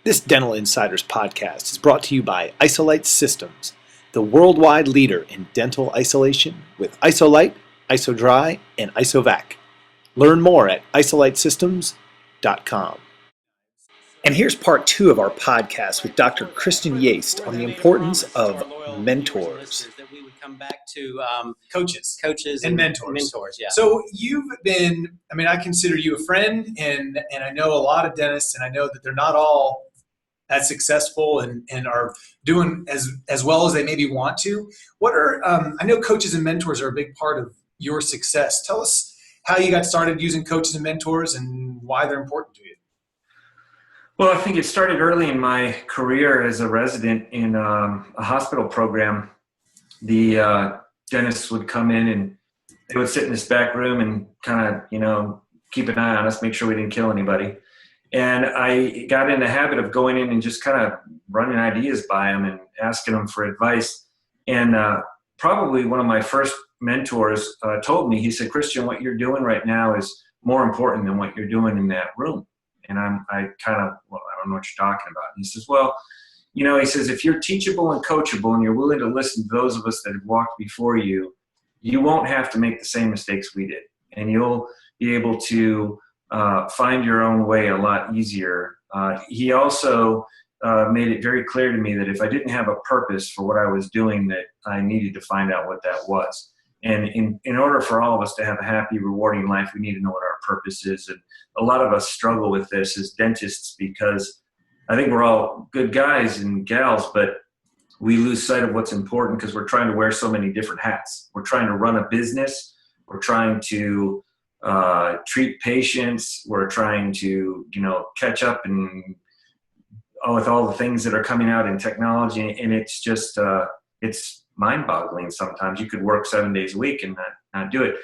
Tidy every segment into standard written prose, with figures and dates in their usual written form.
This Dental Insiders podcast is brought to you by Isolite Systems, the worldwide leader in dental isolation with IsoLite, IsoDry, and IsoVac. Learn more at isolitesystems.com. And here's part 2 of our podcast with Dr. Kristen Yaste on the importance of mentors. That we would come back to coaches and mentors. Yeah. So you've been, I consider you a friend, and I know a lot of dentists, and I know that they're not all as successful and are doing as well as they maybe want to. What are, I know coaches and mentors are a big part of your success. Tell us how you got started using coaches and mentors and why they're important to you. Well, I think it started early in my career as a resident in a hospital program. The dentists would come in and they would sit in this back room and kind of, keep an eye on us, make sure we didn't kill anybody. And I got in the habit of going in and just kind of running ideas by them and asking them for advice. And probably one of my first mentors told me, he said, "Christian, what you're doing right now is more important than what you're doing in that room." And I kind of, I don't know what you're talking about. And he says, he says, if you're teachable and coachable and you're willing to listen to those of us that have walked before you, you won't have to make the same mistakes we did. And you'll be able to find your own way a lot easier. He also made it very clear to me that if I didn't have a purpose for what I was doing, that I needed to find out what that was. And in order for all of us to have a happy, rewarding life, we need to know what our purpose is. And a lot of us struggle with this as dentists because I think we're all good guys and gals, but we lose sight of what's important because we're trying to wear so many different hats. We're trying to run a business. We're trying to treat patients. We're trying to, catch up and with all the things that are coming out in technology. And it's just, it's mind-boggling sometimes. You could work 7 days a week and not do it.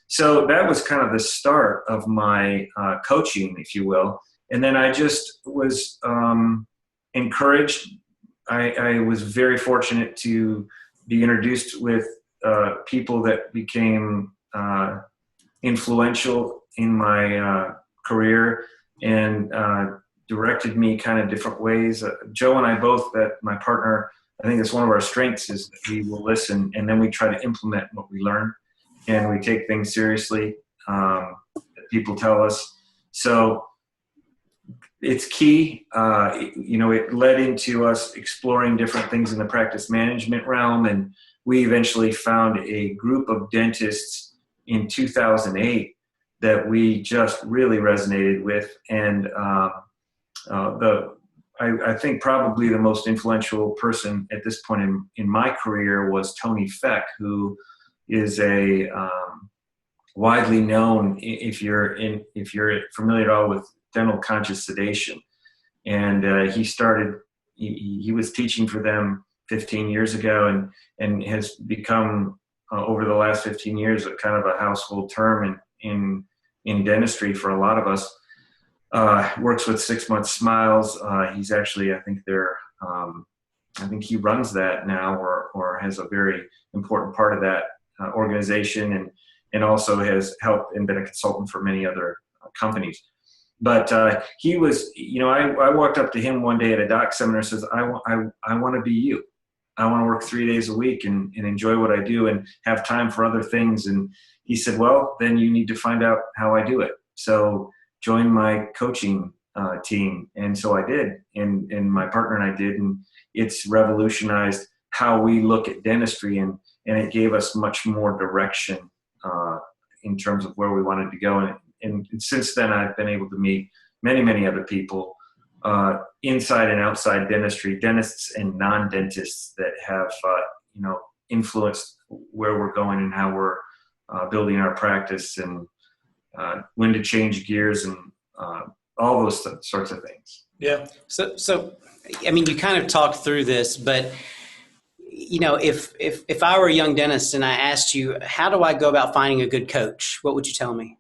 So that was kind of the start of my coaching, if you will. And then I just was encouraged. I was very fortunate to be introduced with people that became influential in my career and directed me kind of different ways. Joe and I both, my partner, I think it's one of our strengths is that we will listen and then we try to implement what we learn and we take things seriously that people tell us. So it's key. It led into us exploring different things in the practice management realm, and we eventually found a group of dentists in 2008 that we just really resonated with. And I think probably the most influential person at this point in my career was Tony Feck, who is a widely known, if you're familiar at all with dental conscious sedation. And he was teaching for them 15 years ago and has become over the last 15 years a kind of a household term in dentistry for a lot of us. Works with 6 Month Smiles. He's actually, I think he runs that now or has a very important part of that organization and also has helped and been a consultant for many other companies. But he was, I walked up to him one day at a doc seminar and says, I want to be you. I want to work 3 days a week and enjoy what I do and have time for other things. And he said, well, then you need to find out how I do it. So join my coaching team. And so I did. And my partner and I did. And it's revolutionized how we look at dentistry. And it gave us much more direction in terms of where we wanted to go. And since then, I've been able to meet many, many other people inside and outside dentistry, dentists and non-dentists that have, influenced where we're going and how we're building our practice and when to change gears and all those sorts of things. Yeah. So, you kind of talked through this, but if I were a young dentist and I asked you, how do I go about finding a good coach? What would you tell me?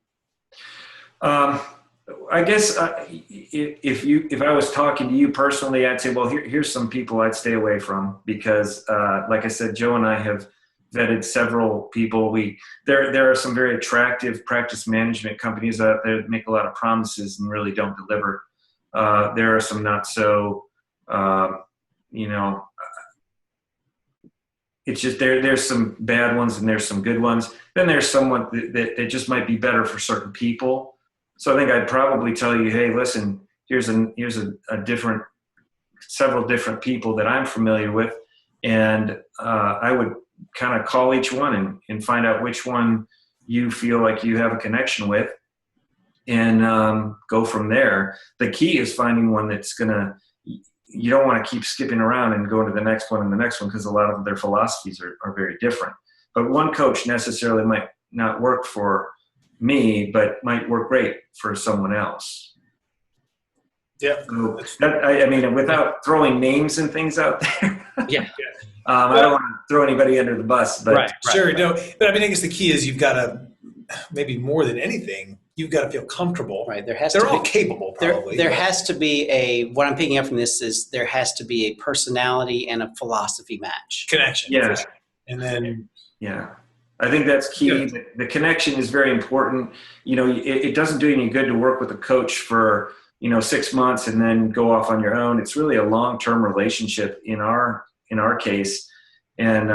I guess if I was talking to you personally, I'd say, well, here's some people I'd stay away from because, like I said, Joe and I have vetted several people. There are some very attractive practice management companies out there that make a lot of promises and really don't deliver. There are some not so, you know, it's just there's some bad ones and there's some good ones. Then there's someone that just might be better for certain people. So I think I'd probably tell you, hey, listen, here's a different, several different people that I'm familiar with. And I would kind of call each one and find out which one you feel like you have a connection with, and go from there. The key is finding one that's you don't want to keep skipping around and going to the next one and the next one, because a lot of their philosophies are very different. But one coach necessarily might not work for me, but might work great for someone else. Yeah. So I mean, without throwing names and things out there. Yeah. I don't want to throw anybody under the bus, but Right. Sure. No, but I mean, I guess the key is you've got to, maybe more than anything, you've got to feel comfortable. Right. They're all capable, probably. There has to be what I'm picking up from this is there has to be a personality and a philosophy match. Connection. Yeah. For sure. And then, yeah, I think that's key. Yeah. The connection is very important. You know, it doesn't do any good to work with a coach for, 6 months and then go off on your own. It's really a long-term relationship in our case, and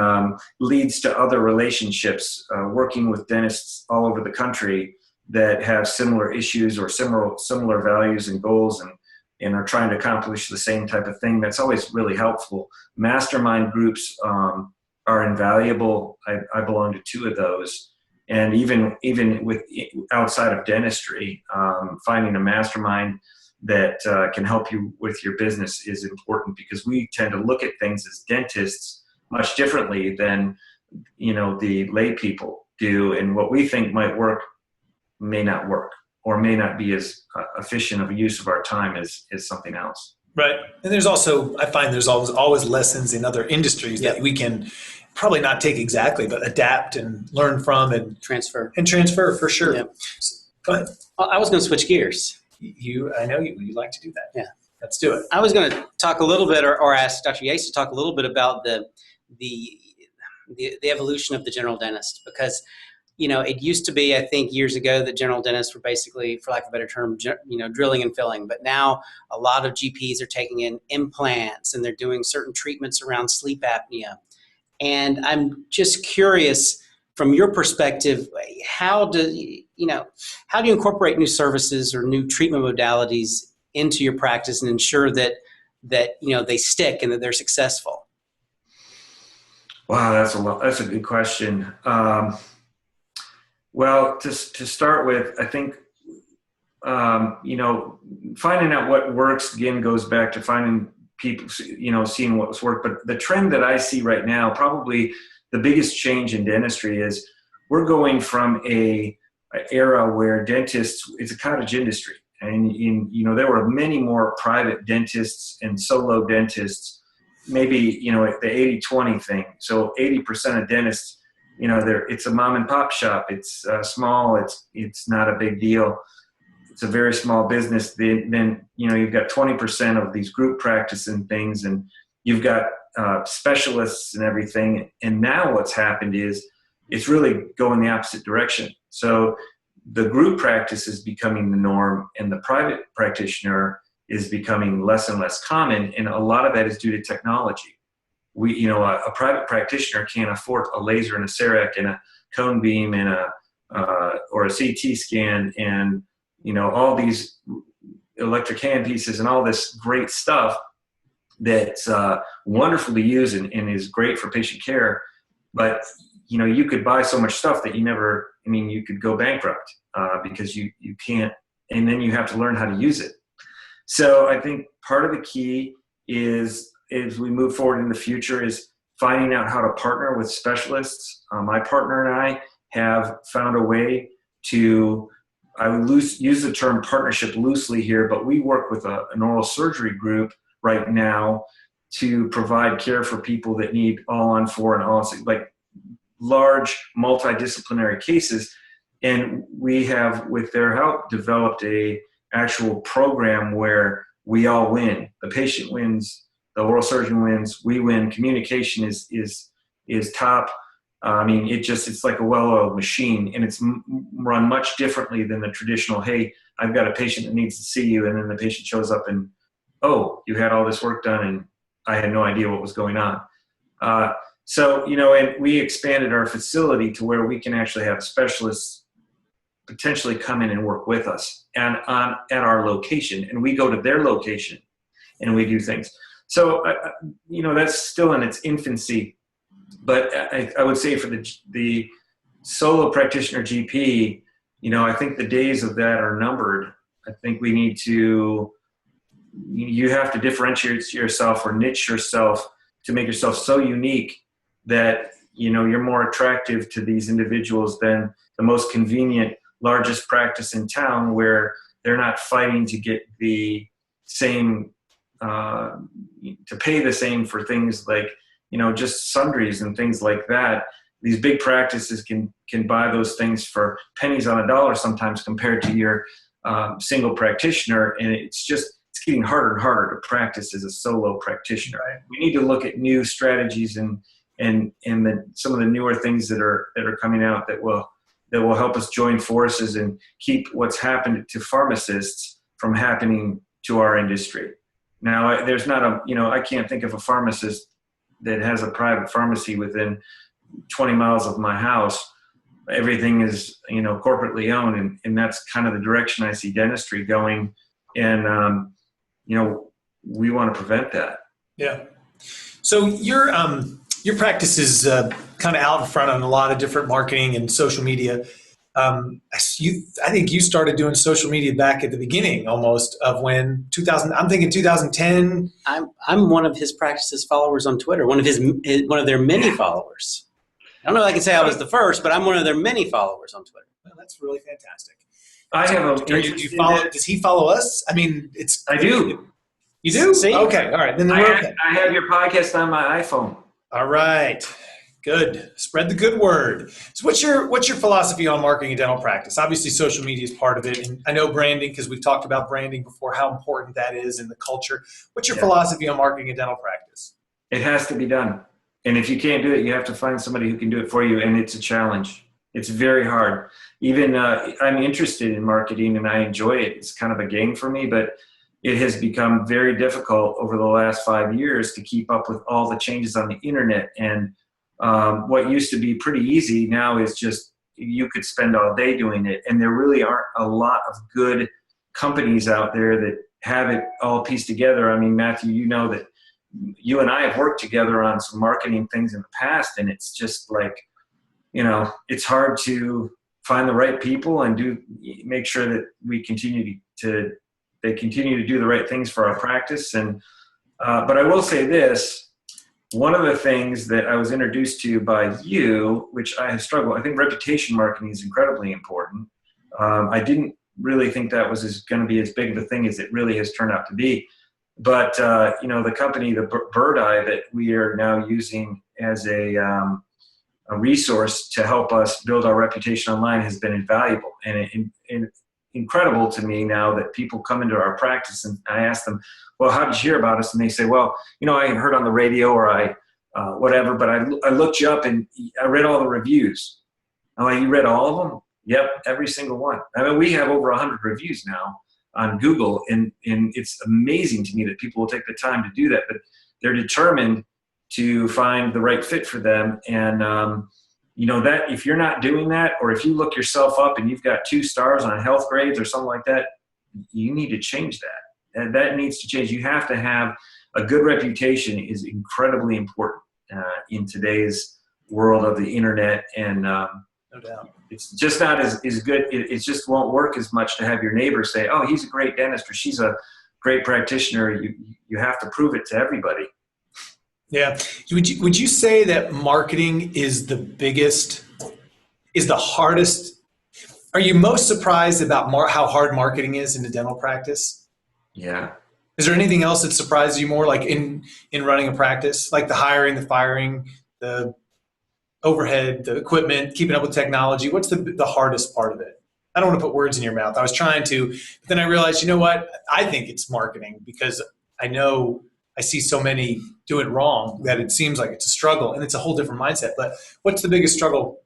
leads to other relationships, working with dentists all over the country that have similar issues or similar values and goals, and are trying to accomplish the same type of thing. That's always really helpful. Mastermind groups are invaluable. I belong to 2 of those. And even with outside of dentistry, finding a mastermind that can help you with your business is important, because we tend to look at things as dentists much differently than the lay people do, and what we think might work may not work, or may not be as efficient of a use of our time as something else. right. And there's also, I find there's always lessons in other industries that we can probably not take exactly, but adapt and learn from and Transfer. for sure. Yeah. Go ahead. I was going to switch gears. I know you like to do that. Yeah. Let's do it. I was going to talk a little bit, or ask Dr. Yaste to talk a little bit about the evolution of the general dentist, because it used to be, I think, years ago that general dentists were basically, for lack of a better term, drilling and filling. But now a lot of GPs are taking in implants, and they're doing certain treatments around sleep apnea. And I'm just curious, from your perspective, how do you incorporate new services or new treatment modalities into your practice and ensure that they stick and that they're successful? Wow, that's a good question. Well, to start with, I think finding out what works again goes back to finding people, seeing what's worked. But the trend that I see right now, probably the biggest change in dentistry, is we're going from a era where dentists, it's a cottage industry. And, there were many more private dentists and solo dentists, maybe, the 80-20 thing. So 80% of dentists, it's a mom and pop shop. It's small. It's not a big deal. It's a very small business. Then you've got 20% of these group practice and things, and you've got specialists and everything. And now what's happened is it's really going the opposite direction. So the group practice is becoming the norm, and the private practitioner is becoming less and less common. And a lot of that is due to technology. A private practitioner can't afford a laser and a CEREC and a cone beam and or a CT scan and all these electric handpieces and all this great stuff that's wonderful to use and is great for patient care. But you could buy so much stuff that you could go bankrupt because you can't, and then you have to learn how to use it. So I think part of the key is, as we move forward in the future, is finding out how to partner with specialists. My partner and I have found a way to, I would use the term partnership loosely here, but we work with an oral surgery group right now to provide care for people that need all-on-4 and all-on-6, like large multidisciplinary cases. And we have, with their help, developed a actual program where we all win. The patient wins, the oral surgeon wins, we win. Communication is top, I mean, it's like a well-oiled machine, and it's run much differently than the traditional, hey, I've got a patient that needs to see you, and then the patient shows up and, oh, you had all this work done, and I had no idea what was going on. So, and we expanded our facility to where we can actually have specialists potentially come in and work with us and at our location, and we go to their location and we do things. So, that's still in its infancy, but I would say for the solo practitioner GP, I think the days of that are numbered. I think you have to differentiate yourself or niche yourself to make yourself so unique that, you're more attractive to these individuals than the most convenient, largest practice in town where they're not fighting to get the same, to pay the same for things like, just sundries and things like that. These big practices can buy those things for pennies on a dollar sometimes compared to your single practitioner. And it's getting harder and harder to practice as a solo practitioner. Right. We need to look at new strategies and some of the newer things that are coming out that will help us join forces and keep what's happened to pharmacists from happening to our industry. Now, there's not I can't think of a pharmacist that has a private pharmacy within 20 miles of my house. Everything is, corporately owned, and that's kind of the direction I see dentistry going. And, we want to prevent that. Yeah. So your practice is kind of out in front on a lot of different marketing and social media. I think you started doing social media back at the beginning almost of when 2000. I'm thinking 2010. I'm one of his practice's followers on Twitter. One of their many followers. I don't know if I can say I was the first, but I'm one of their many followers on Twitter. Well, that's really fantastic. I have does he follow us? I mean, I do. You do? See? Okay. All right. Then I have your podcast on my iPhone. All right. Good. Spread the good word. So what's your philosophy on marketing and dental practice? Obviously, social media is part of it. And I know branding, because we've talked about branding before, how important that is in the culture. What's your philosophy on marketing and dental practice? It has to be done. And if you can't do it, you have to find somebody who can do it for you. And it's a challenge. It's very hard. Even I'm interested in marketing and I enjoy it. It's kind of a game for me, but it has become very difficult over the last 5 years to keep up with all the changes on the internet. And what used to be pretty easy now is just you could spend all day doing it. And there really aren't a lot of good companies out there that have it all pieced together. I mean, Matthew, you know that you and I have worked together on some marketing things in the past, and it's just like, it's hard to find the right people and make sure that we continue they continue to do the right things for our practice. And but I will say this. One of the things that I was introduced to by you, which I have struggled, I think reputation marketing is incredibly important. I didn't really think that was going to be as big of a thing as it really has turned out to be. But, the company, the Bird Eye, that we are now using as a resource to help us build our reputation online has been invaluable and incredible to me now that people come into our practice and I ask them, well, how did you hear about us? And they say, well, I heard on the radio or whatever, but I looked you up and I read all the reviews. I'm like, you read all of them? Yep, every single one. I mean, we have over 100 reviews now on Google, and it's amazing to me that people will take the time to do that, but they're determined to find the right fit for them. And, that if you're not doing that, or if you look yourself up and you've got 2 stars on health grades or something like that, you need to change that. And that needs to change. You have to have a good reputation is incredibly important in today's world of the internet. And no doubt. It's just not as good. It just won't work as much to have your neighbor say, oh, he's a great dentist or she's a great practitioner. You have to prove it to everybody. Yeah. Would you say that marketing is the hardest? Are you most surprised about how hard marketing is in the dental practice? Yeah. Is there anything else that surprises you more, like in running a practice, like the hiring, the firing, the overhead, the equipment, keeping up with technology? What's the hardest part of it? I don't want to put words in your mouth. I was trying to, but then I realized, you know what? I think it's marketing because I know I see so many do it wrong that it seems like it's a struggle, and it's a whole different mindset. But what's the biggest struggle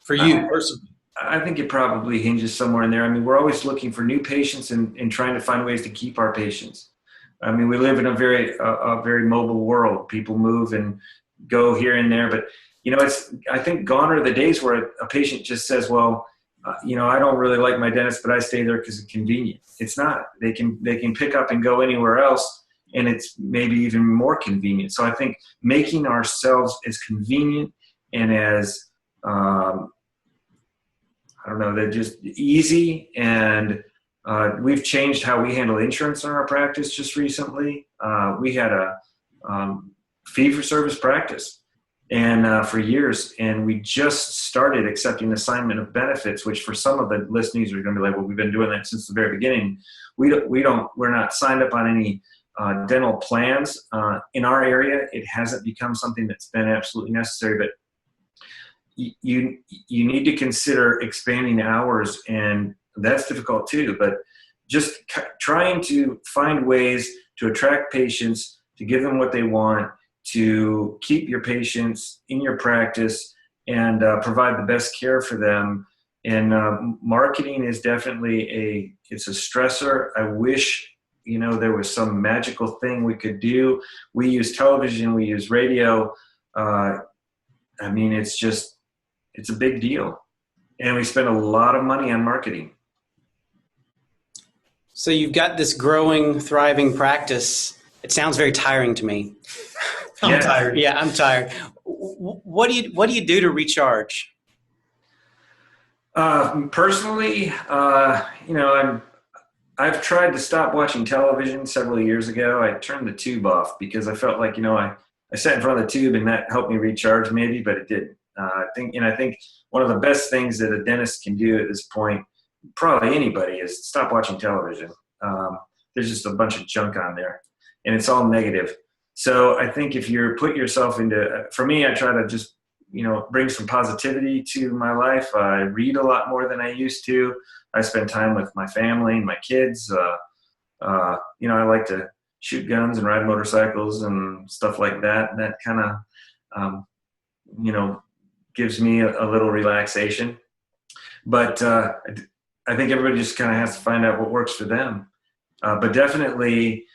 for you personally? I think it probably hinges somewhere in there. I mean, we're always looking for new patients and trying to find ways to keep our patients. I mean, we live in a very mobile world. People move and go here and there, but I think gone are the days where a patient just says, well, I don't really like my dentist, but I stay there because it's convenient. It's not. They can pick up and go anywhere else, and it's maybe even more convenient. So I think making ourselves as convenient and as they're just easy, and we've changed how we handle insurance in our practice just recently. We had a fee-for-service practice and for years, and we just started accepting assignment of benefits, which for some of the listeners are going to be like, well, we've been doing that since the very beginning. We're not signed up on any dental plans in our area. It hasn't become something that's been absolutely necessary, but you need to consider expanding hours, and that's difficult too. But just trying to find ways to attract patients, to give them what they want, to keep your patients in your practice, and provide the best care for them. And marketing is definitely it's a stressor. I wish there was some magical thing we could do. We use television, we use radio. I mean, it's a big deal, and we spend a lot of money on marketing. So you've got this growing, thriving practice. It sounds very tiring to me. I'm tired. Yeah, I'm tired. What do you do to recharge? Personally, I've tried to stop watching television several years ago. I turned the tube off because I felt like I sat in front of the tube and that helped me recharge maybe, but it didn't. I think one of the best things that a dentist can do at this point, probably anybody, is stop watching television. There's just a bunch of junk on there, and it's all negative. So I think if you're put yourself into, for me, I try to just, bring some positivity to my life. I read a lot more than I used to. I spend time with my family and my kids. I like to shoot guns and ride motorcycles and stuff like that. And that kind of, gives me a little relaxation. But I think everybody just kind of has to find out what works for them. But definitely,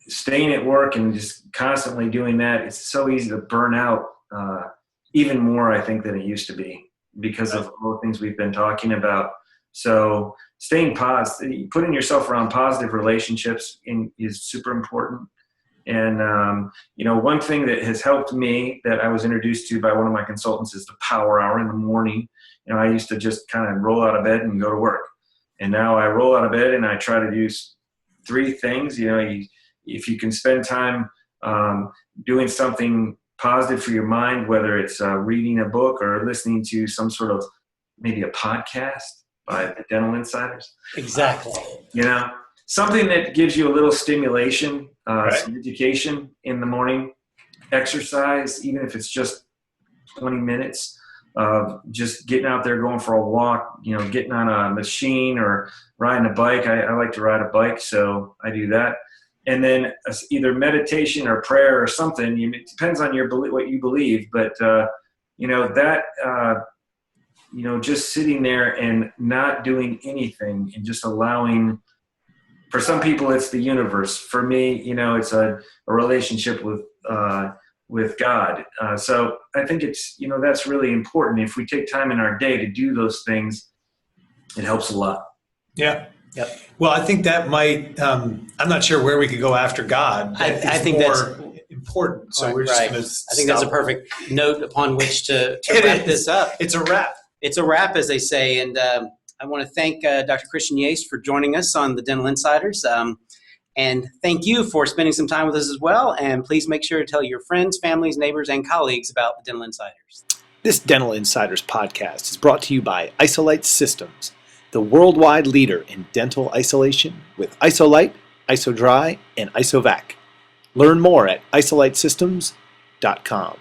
staying at work and just constantly doing that, it's so easy to burn out even more, I think, than it used to be because of all the things we've been talking about. So staying positive, putting yourself around positive relationships is super important. And, one thing that has helped me that I was introduced to by one of my consultants is the power hour in the morning. I used to just kind of roll out of bed and go to work. And now I roll out of bed and I try to do 3 things. If you can spend time doing something positive for your mind, whether it's reading a book or listening to some sort of maybe a podcast by the Dental Insiders. Exactly. Something that gives you a little stimulation, some education in the morning, exercise, even if it's just 20 minutes of just getting out there, going for a walk, getting on a machine or riding a bike. I like to ride a bike, so I do that. And then either meditation or prayer or something. It depends on what you believe, but just sitting there and not doing anything and just allowing. For some people, it's the universe. For me, it's a relationship with God. So I think it's that's really important. If we take time in our day to do those things, it helps a lot. Yeah. Yep. Well, I think that might. I'm not sure where we could go after God. I think that's important. So we're just going to. I think that's a perfect note upon which to wrap this up. It's a wrap. It's a wrap, as they say. And I want to thank Dr. Christian Yaste for joining us on the Dental Insiders. And thank you for spending some time with us as well. And please make sure to tell your friends, families, neighbors, and colleagues about the Dental Insiders. This Dental Insiders podcast is brought to you by Isolite Systems, the worldwide leader in dental isolation with IsoLite, IsoDry, and IsoVac. Learn more at isolitesystems.com.